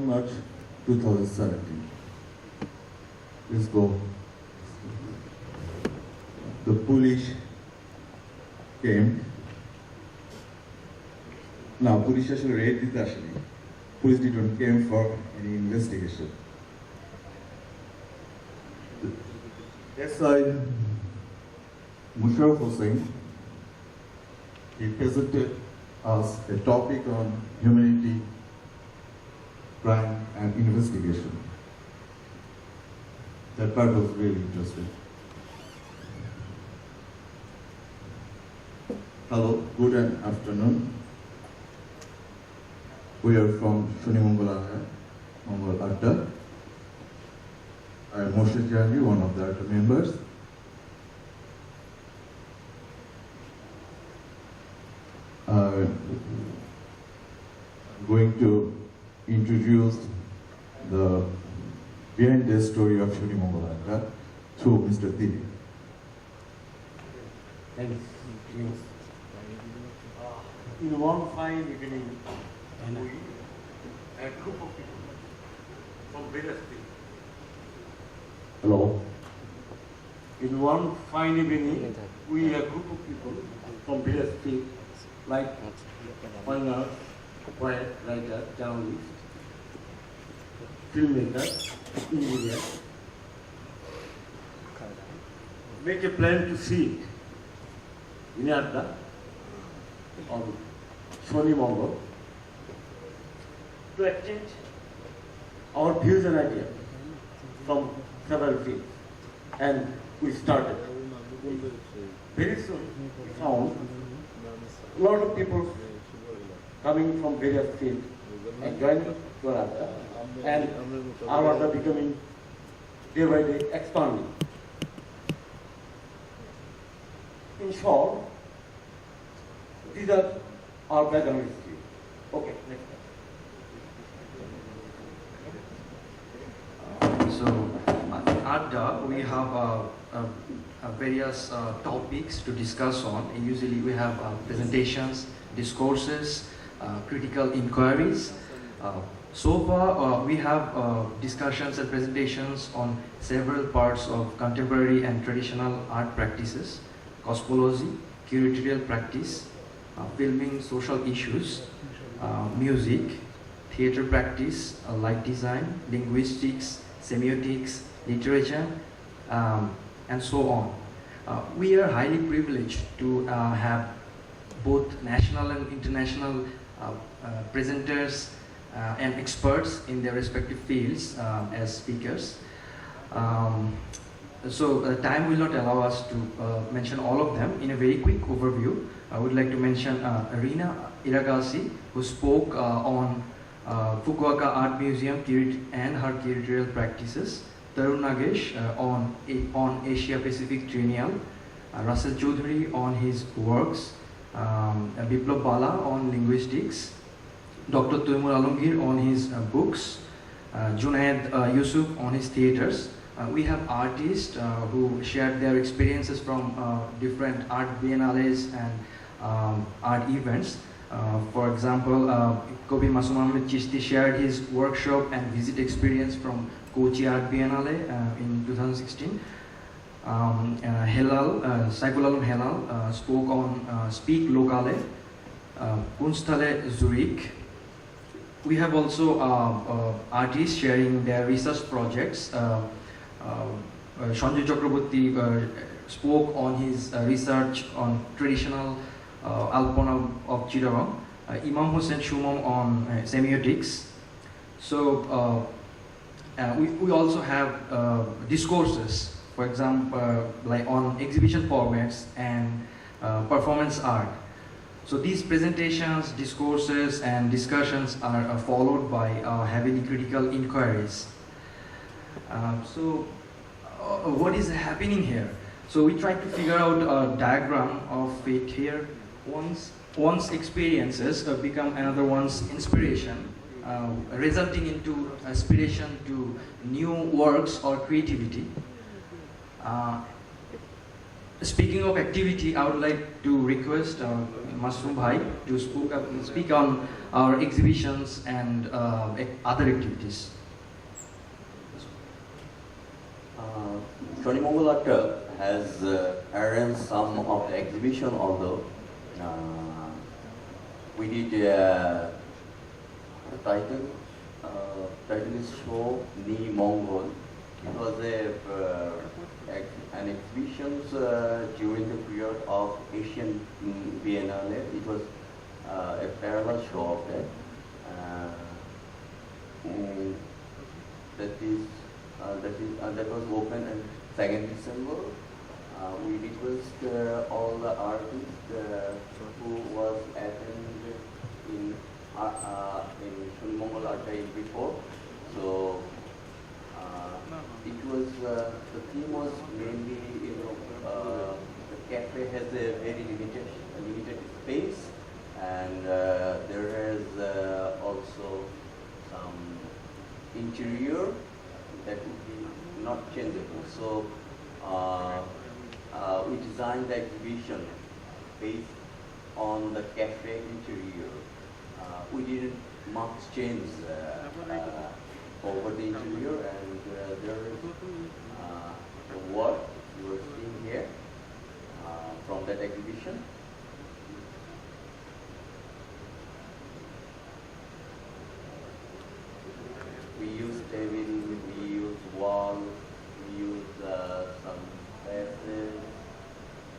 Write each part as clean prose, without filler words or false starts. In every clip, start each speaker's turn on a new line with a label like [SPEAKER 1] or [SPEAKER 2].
[SPEAKER 1] March 2017. Let's go. The police came. Now, police actually raided it. Police didn't came for any investigation. SI Musharraf Hussain, he presented us a topic on humanity, crime, and investigation. That part was really interesting. Hello, good afternoon. We are from Shoni Mongol Adda. I am Moshe Jani, one of the Adda members. I'm going to introduce the behind the story of Shoni Mongol Adda through Mr. Dili.
[SPEAKER 2] Thank you. In one fine evening, we, a group of people from various fields.
[SPEAKER 1] Hello.
[SPEAKER 2] In one fine evening, we, a group of people from various fields, like fine art, poet, writer, journalist, filmmaker, engineer, make a plan to see in Adda on Shoni Mongol to exchange our views and ideas from several fields. And we started. Very soon we found a lot of people coming from various fields and joining to our Adda, and our Adda becoming day by day expanding. In short, these are our background history. Okay, next
[SPEAKER 3] time. So, at Adda, we have various topics to discuss on. And usually we have presentations, discourses, critical inquiries. So far, we have discussions and presentations on several parts of contemporary and traditional art practices, cosmology, curatorial practice, filming social issues, music, theater practice, light design, linguistics, semiotics, literature, and so on. We are highly privileged to have both national and international presenters and experts in their respective fields as speakers. So time will not allow us to mention all of them. In a very quick overview, I would like to mention Rina Iragasi, who spoke on Fukuoka Art Museum and her curatorial practices, Tarun Nagesh on Asia Pacific Triennial, Russell Choudhury on his works, Biplab Bala on linguistics, Dr. Toimur Alamgir on his books, Junaid Yusuf on his theaters. We have artists who shared their experiences from different art biennales and art events. For example, Kobi Masum Chishti shared his workshop and visit experience from Kochi Art Biennale in 2016. Saiful Alam Helal spoke on Speak Locale, Kunsthalle Zurich. We have also artists sharing their research projects. Sanjay Chakraborty spoke on his research on traditional Alpona of Chittagong, Imam Hussain Shumam on semiotics. So we also have discourses, for example, like on exhibition formats and performance art. So these presentations, discourses, and discussions are followed by heavily critical inquiries. What is happening here? So we try to figure out a diagram of it here. One's experiences become another one's inspiration, resulting into aspiration to new works or creativity. Speaking of activity, I would like to request Masroom Bhai to speak on our exhibitions and other activities.
[SPEAKER 2] Shoni Mongol Adda has arranged some of the exhibition, although we did the title is Shoni Mongol. It was an exhibition during the period of Asian Biennale. It was a parallel show of that. And that was open on 2nd December. We request all the artists who was attended in Shoni Mongol Adda before. So it was the theme was mainly the cafe has a very limited space, and there is also some interior that would be not changeable. So we designed the exhibition based on the cafe interior. We didn't much change over the interior, and there is the work you are seeing here from that exhibition. We use table, we use wall, we use some passes,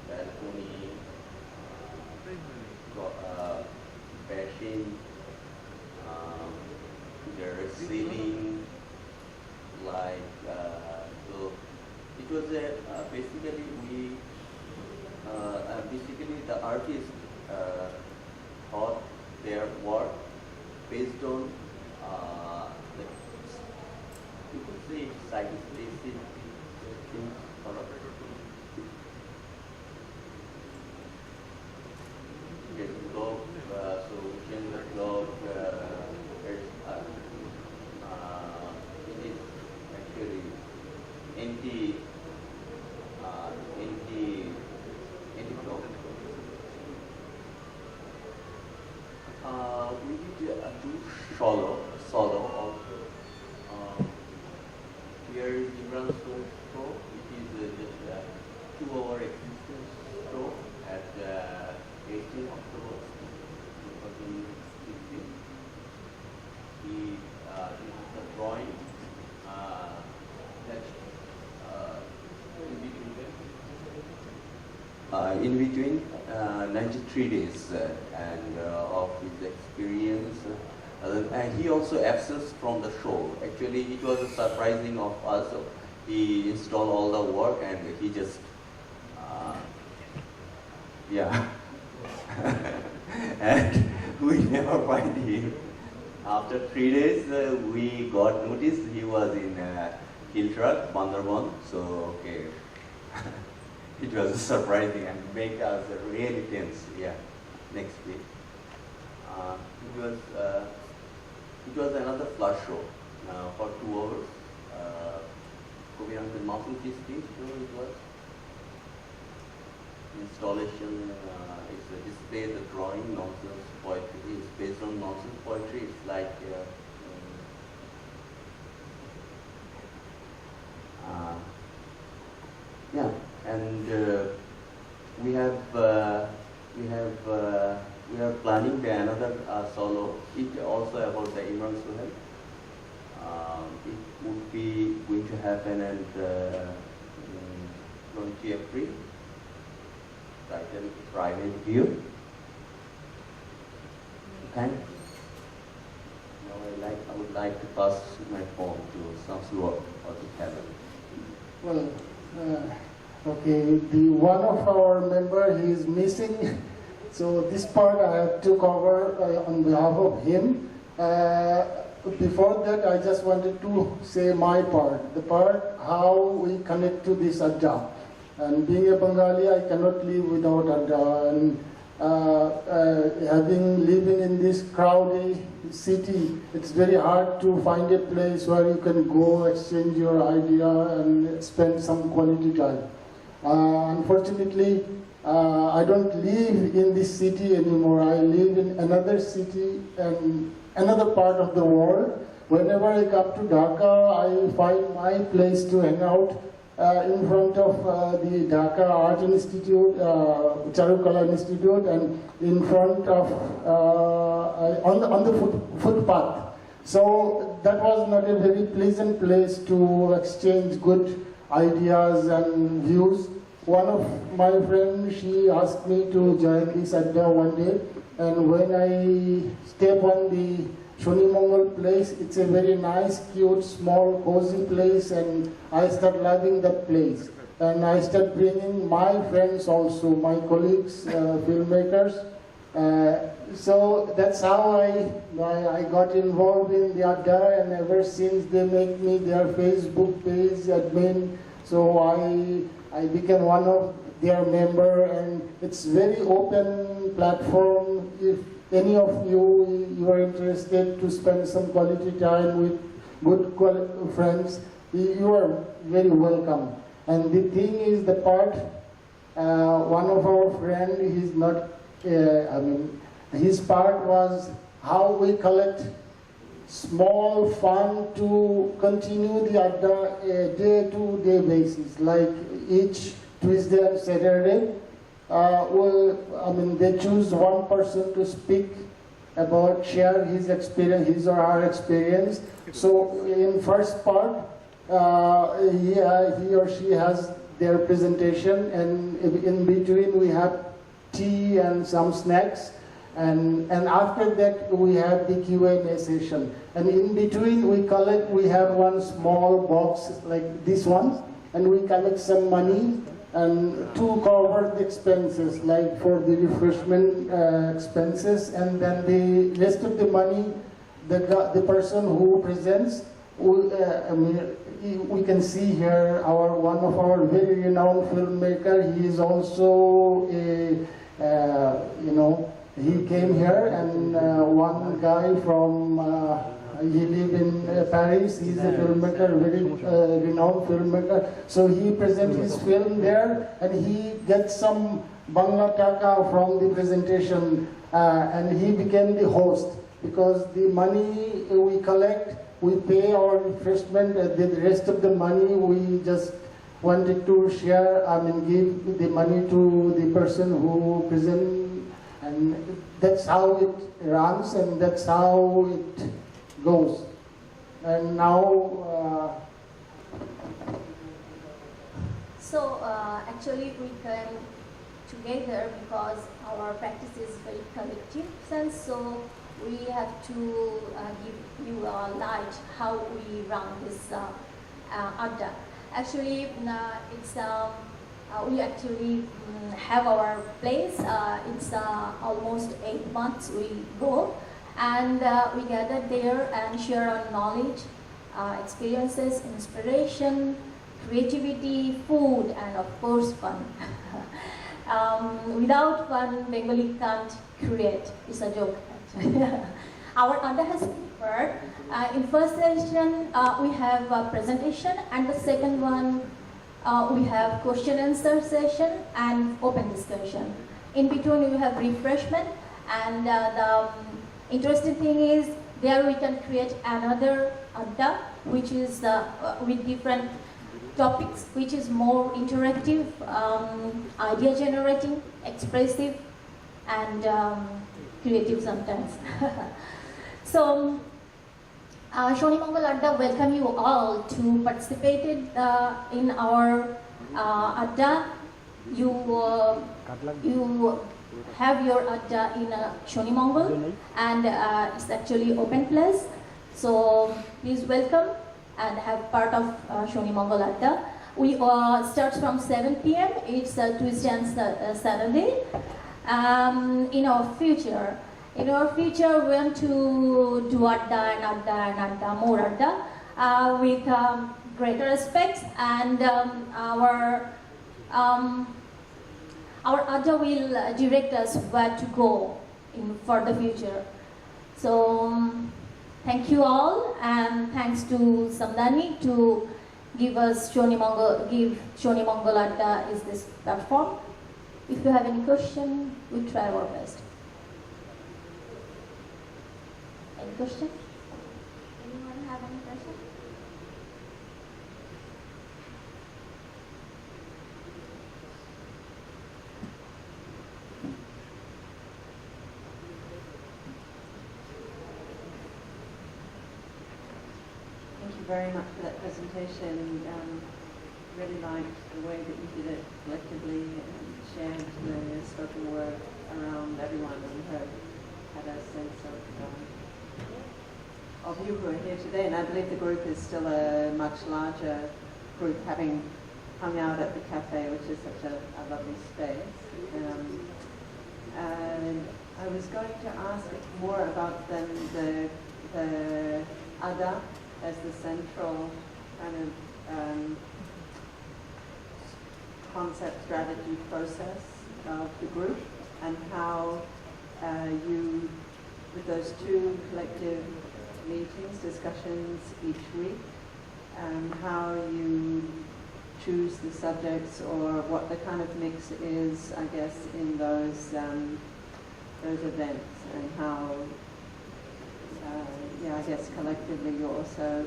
[SPEAKER 2] balcony, bashing, there is ceiling, like so. It was basically the artist thought their work based on you could say scientific things. Get the globe, so we change the globe. It is actually empty globe. We did do solo also. Here is Imran's show. It is just a 2-hour existence show at 18 October 2016. He did the drawing that in between 93 days and of his experience. And he also absence from the show. Actually, it was a surprising of us. He installed all the work and he just, yeah. And we never find him. After 3 days, we got notice he was in Hill Truck, Bandarban. So, okay. It was surprising and make us really tense. Yeah, next week. It was another flash show for 2 hours. Kobiran's Mountain Stage show it was. Installation, it's a display, the drawing, nonsense poetry. It's based on nonsense poetry. It's like yeah, and we are planning another solo. It also about the Imran Suhail. It would be going to happen at 20 April. Title Private View. Okay. Now I would like to pass my phone to Samsu or to Kevin.
[SPEAKER 4] Well, okay, one of our member, he is missing. So this part I have to cover on behalf of him. Before that, I just wanted to say my part, the part how we connect to this Adda. And being a Bengali, I cannot live without Adda. And living in this crowded city, it's very hard to find a place where you can go exchange your idea and spend some quality time. Unfortunately, I don't live in this city anymore. I live in another city and another part of the world. Whenever I come to Dhaka, I find my place to hang out in front of the Dhaka Art Institute, Charukala Institute, and in front of on the footpath. So that was not a very pleasant place to exchange good ideas and views. One of my friends, she asked me to join this Adda one day, and when I step on the Shoni Mongol place, it's a very nice, cute, small, cozy place, and I start loving that place. And I start bringing my friends also, my colleagues, filmmakers. So that's how I got involved in the Adda, and ever since they make me their Facebook page admin, so I became one of their member, and it's very open platform. If any of you are interested to spend some quality time with good friends, you are very welcome. And the thing is, the part, one of our friend, he's not, his part was how we collect small fund to continue the Adda day-to-day basis, like each Tuesday and Saturday. They choose one person to speak about, share his experience, his or her experience. So in first part, he or she has their presentation, and in between we have tea and some snacks, and after that we have the Q&A session. And in between we have one small box like this one, and we collect some money and to cover the expenses, like for the refreshment expenses, and then the rest of the money, the person who presents, we can see here one of our very renowned filmmaker. He is also he came here, and one guy from he lives in Paris. He's a filmmaker, very renowned filmmaker. So he presents his film there, and he gets some Bangla Taka from the presentation, and he became the host, because the money we collect, we pay our refreshment. The rest of the money we just wanted to share, give the money to the person who presents, and that's how it runs, and that's how it goes. And now
[SPEAKER 5] actually we came together because our practice is very collective sense, so we have to give you a light how we run this Adda. Actually, we actually have our place. It's almost 8 months we go, and we gather there and share our knowledge, experiences, inspiration, creativity, food, and of course fun. Without fun, Bengali can't create. It's a joke. Our Adda has differed. In first session, we have a presentation, and the second one, we have question answer session and open discussion. In between, we have refreshment, and the interesting thing is there we can create another Adda, which is with different topics, which is more interactive, idea generating, expressive, and creative sometimes. So, Shoni Mongol Adda welcome you all to participate in our Adda. You have your Adda in Shoni Mongol, and it's actually open place. So please welcome and have part of Shoni Mongol Adda. We starts from 7 p.m. It's Tuesday and Saturday. In our future, we want to do Adda and Adda and Adda, more Adda, with greater aspects, and our Adda will direct us where to go for the future. So thank you all, and thanks to Samdani to give Shoni Mongol Adda is this platform. If you have any question, we try our best. Any question? Anyone have any question?
[SPEAKER 6] Thank you very much for that presentation. Really liked the way that you did it collectively and shared the spoken word around everyone and had a sense of you who are here today. And I believe the group is still a much larger group, having hung out at the cafe, which is such a lovely space. And I was going to ask more about then the Adda as the central kind of concept, strategy, process of the group, and how you, with those two collective meetings, discussions each week, how you choose the subjects, or what the kind of mix is, I guess, in those events, and how, I guess collectively you also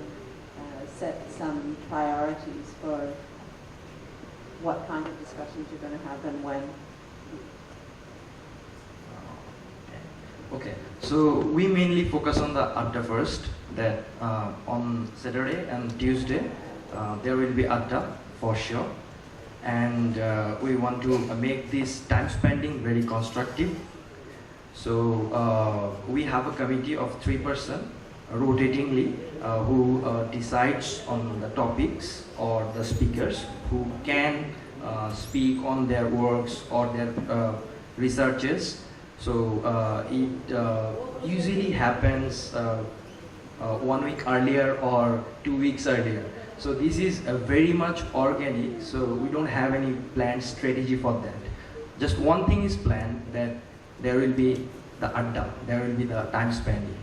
[SPEAKER 6] set some priorities for what kind of discussions you're going to have and when.
[SPEAKER 3] Okay, so we mainly focus on the Adda first, that on Saturday and Tuesday there will be Adda for sure, and we want to make this time spending very constructive. So we have a committee of 3 persons rotatingly who decides on the topics or the speakers who can speak on their works or their researches. So it usually happens 1 week earlier or 2 weeks earlier. So this is very much organic, so we don't have any planned strategy for that. Just one thing is planned, that there will be the Adda, there will be the time spending.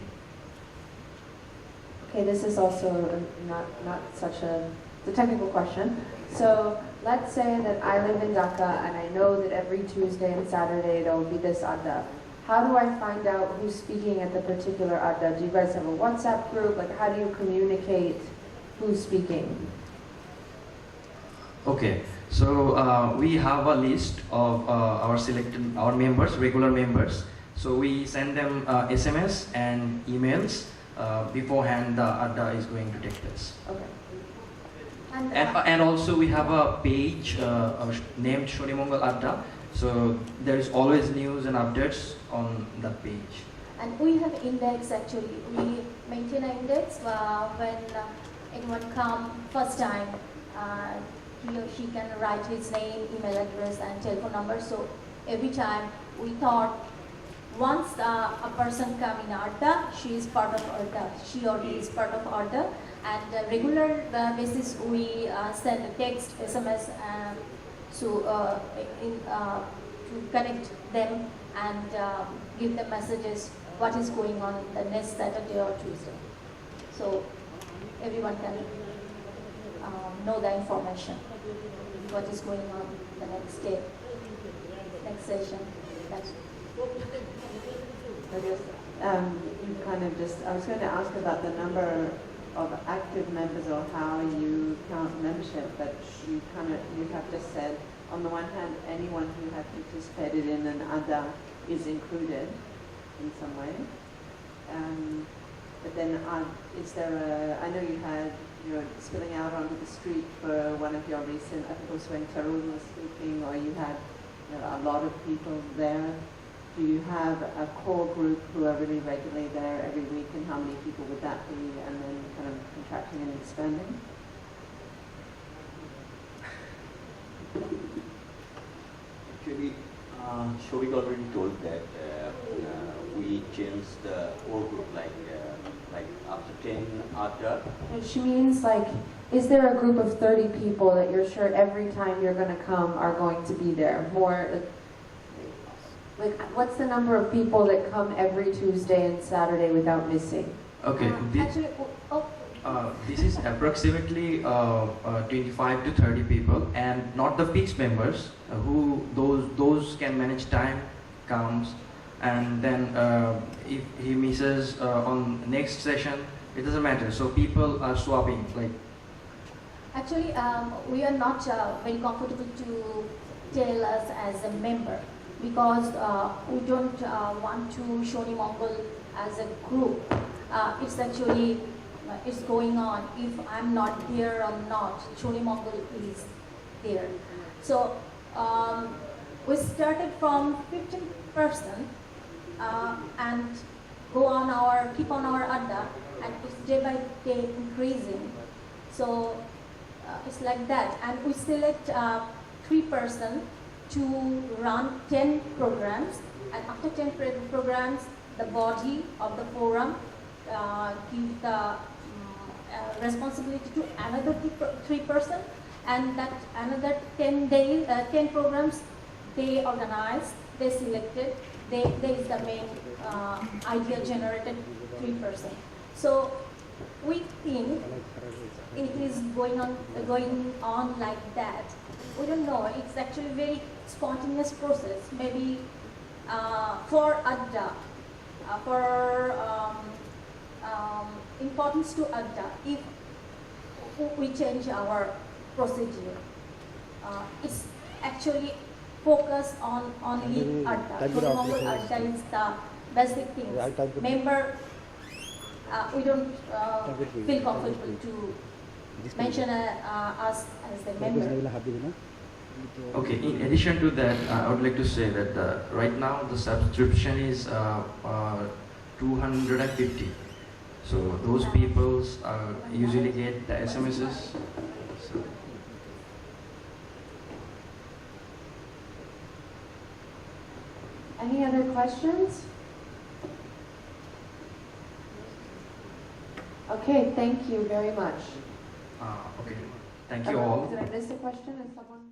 [SPEAKER 6] Okay, this is also not such a technical question. So let's say that I live in Dhaka and I know that every Tuesday and Saturday there will be this Adda. How do I find out who's speaking at the particular Adda? Do you guys have a WhatsApp group? Like, how do you communicate who's speaking?
[SPEAKER 3] Okay, so we have a list of our members, regular members. So we send them SMS and emails beforehand the Adda is going to take place.
[SPEAKER 6] Okay.
[SPEAKER 3] And also we have a page named Shoni Mongol Adda. So there is always news and updates on that page.
[SPEAKER 5] And we have index actually. We maintain an index when anyone come first time, he or she can write his name, email address and telephone number. So every time we thought once a person come in Adda, she is part of Adda, she or he is part of Adda. And regular basis we send a text, SMS to connect them and give them messages what is going on the next Saturday or Tuesday. So everyone can know the information, what is going on the next day, next session. That's
[SPEAKER 6] I guess you kind of I was going to ask about the number of active members or how you count membership, but you have just said, on the one hand, anyone who had participated in an Adda is included in some way. But then is there I know you're spilling out onto the street for one of your recent, I think it was when Tarun was speaking, or you had a lot of people there. Do you have a core group who are really regularly there every week, and how many people would that be, and then kind of contracting and expanding?
[SPEAKER 7] Actually, Shobik already told that we changed the whole group, like after 10 Adda.
[SPEAKER 6] She means like, is there a group of 30 people that you're sure every time you're going to come are going to be there? More, like, what's the number of people that come every Tuesday and Saturday without missing?
[SPEAKER 3] Okay.
[SPEAKER 5] actually,
[SPEAKER 3] This is approximately 25 to 30 people, and not the fixed members who those can manage time comes, and then if he misses on next session, it doesn't matter. So people are swapping like.
[SPEAKER 5] Actually, we are not very comfortable to tell us as a member because we don't want to Shoni Mongol as a group. It's actually it's going on. If I'm not there or not, Shoni Mongol is there. So we started from 15% and keep on our adda, and it's day by day increasing. So it's like that, and we select 3% to run 10 programs, and after 10 programs, the body of the forum give the responsibility to another 3%, and that another 10 programs they organize, they selected, there is the main idea generated 3%. So we think it is going on like that. We don't know. It's actually very spontaneous process. Maybe for adda, for importance to adda, if we change our procedure, it's actually focused on only adda. Shoni Mongol adda is the basic things. Member, we don't feel comfortable to mention us as a member.
[SPEAKER 3] Okay, in addition to that, I would like to say that right now the subscription is 250. So those people usually get the SMSs. So.
[SPEAKER 6] Any other questions? Okay, thank you very much.
[SPEAKER 3] Okay, thank you all.
[SPEAKER 6] Did I miss a question? Is someone?